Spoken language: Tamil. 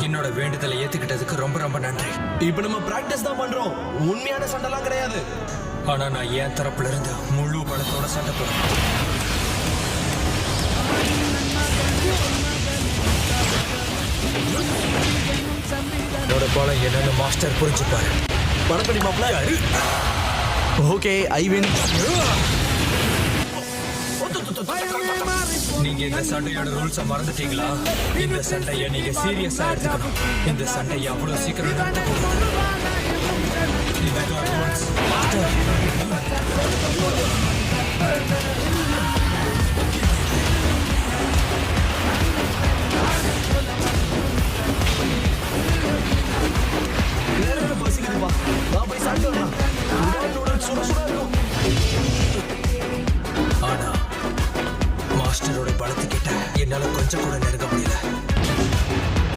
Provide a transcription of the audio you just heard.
என்னோட வேண்டுதலை ஏத்துக்கிட்டதுக்கு ரொம்ப ரொம்ப நன்றி. இப்ப நம்ம பிராக்டிஸ் தான் பண்றோம், உண்மையான சண்டைலாம் கிடையாது. ஆனா நான் என் தரப்புல இருந்து முழு பலத்தோட சண்டை போறேன். என்னோட பலம் என்னன்னு மாஸ்டர் புரிஞ்சுப்பாரு. பணப்படி மாப்பிள. ஓகே, ஐ வின். நீங்க இந்த சண்டையோட ரூல்ஸ மறந்துட்டீங்களா? இந்த சண்டையை நீங்க சீரியஸா எடுத்துக்கணும். இந்த சண்டையை அவ்வளவு சீக்கிரம் நிறுத்தக்கூடாது. இதுதான் rules.